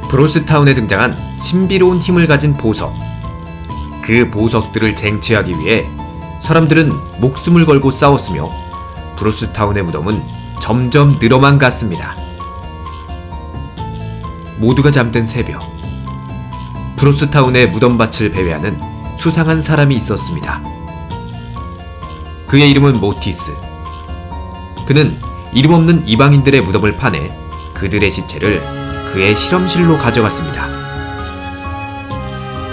브로스타운에 등장한 신비로운 힘을 가진 보석. 그 보석들을 쟁취하기 위해 사람들은 목숨을 걸고 싸웠으며 브로스타운의 무덤은 점점 늘어만 갔습니다. 모두가 잠든 새벽, 브로스타운의 무덤밭을 배회하는 수상한 사람이 있었습니다. 그의 이름은 모티스. 그는 이름 없는 이방인들의 무덤을 파내 그들의 시체를 그의 실험실로 가져갔습니다.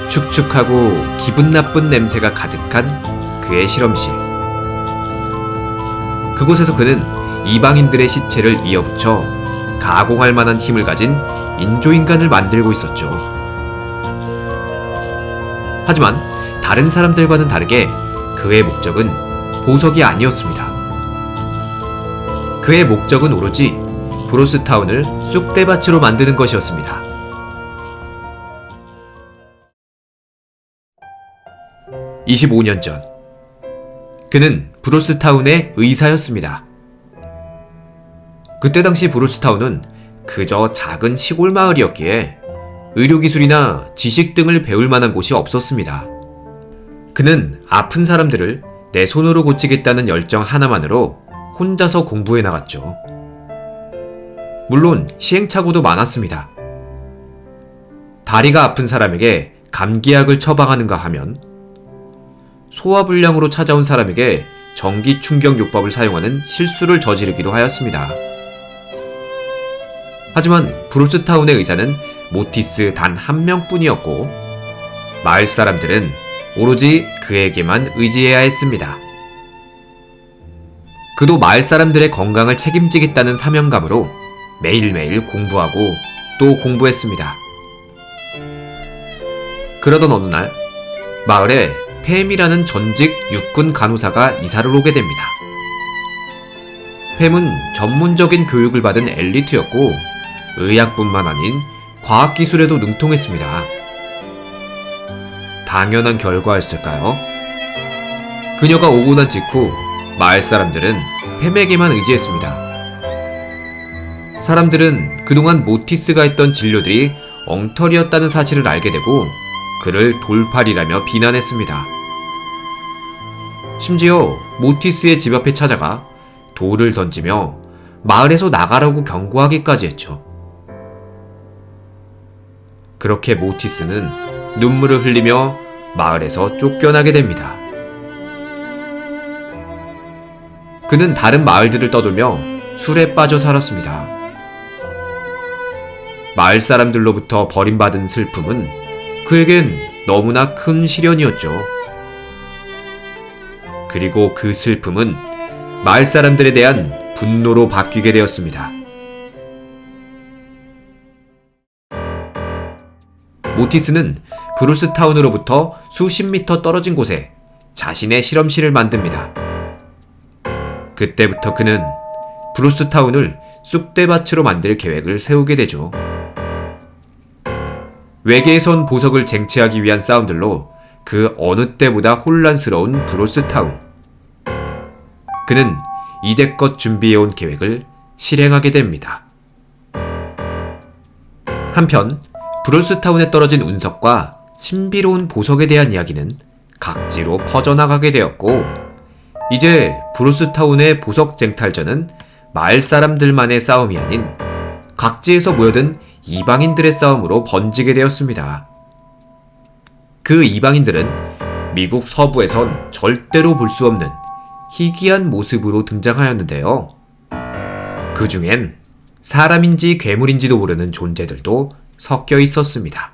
축축하고 기분 나쁜 냄새가 가득한 그의 실험실. 그곳에서 그는 이방인들의 시체를 이어붙여 가공할 만한 힘을 가진 인조인간을 만들고 있었죠. 하지만 다른 사람들과는 다르게 그의 목적은 보석이 아니었습니다. 그의 목적은 오로지 브로스타운을 쑥대밭으로 만드는 것이었습니다. (25년) 전, 그는 브로스타운의 의사였습니다. 그때 당시 브로스타운은 그저 작은 시골 마을이었기에 의료기술이나 지식 등을 배울 만한 곳이 없었습니다. 그는 아픈 사람들을 내 손으로 고치겠다는 열정 하나만으로 혼자서 공부해 나갔죠. 물론 시행착오도 많았습니다. 다리가 아픈 사람에게 감기약을 처방하는가 하면 소화불량으로 찾아온 사람에게 전기충격요법을 사용하는 실수를 저지르기도 하였습니다. 하지만 브로스타운의 의사는 모티스 단 한 명뿐이었고 마을 사람들은 오로지 그에게만 의지해야 했습니다. 그도 마을 사람들의 건강을 책임지겠다는 사명감으로 매일매일 공부하고 또 공부했습니다. 그러던 어느 날 마을에 팸이라는 전직 육군 간호사가 이사를 오게 됩니다. 팸은 전문적인 교육을 받은 엘리트였고 의학뿐만 아닌 과학기술에도 능통했습니다. 당연한 결과였을까요? 그녀가 오고 난 직후 마을 사람들은 팸에게만 의지했습니다. 사람들은 그동안 모티스가 했던 진료들이 엉터리였다는 사실을 알게 되고 그를 돌팔이라며 비난했습니다. 심지어 모티스의 집 앞에 찾아가 돌을 던지며 마을에서 나가라고 경고하기까지 했죠. 그렇게 모티스는 눈물을 흘리며 마을에서 쫓겨나게 됩니다. 그는 다른 마을들을 떠돌며 술에 빠져 살았습니다. 마을 사람들로부터 버림받은 슬픔은 그에겐 너무나 큰 시련이었죠. 그리고 그 슬픔은 마을 사람들에 대한 분노로 바뀌게 되었습니다. 모티스는 브로스타운으로부터 수십 미터 떨어진 곳에 자신의 실험실을 만듭니다. 그때부터 그는 브로스타운을 쑥대밭으로 만들 계획을 세우게 되죠. 외계에서 온 보석을 쟁취하기 위한 싸움들로 그 어느 때보다 혼란스러운 브로스타운. 그는 이제껏 준비해온 계획을 실행하게 됩니다. 한편 브로스타운에 떨어진 운석과 신비로운 보석에 대한 이야기는 각지로 퍼져나가게 되었고 이제 브로스타운의 보석 쟁탈전은 마을 사람들만의 싸움이 아닌 각지에서 모여든 이방인들의 싸움으로 번지게 되었습니다. 그 이방인들은 미국 서부에선 절대로 볼 수 없는 희귀한 모습으로 등장하였는데요. 그 중엔 사람인지 괴물인지도 모르는 존재들도 섞여 있었습니다.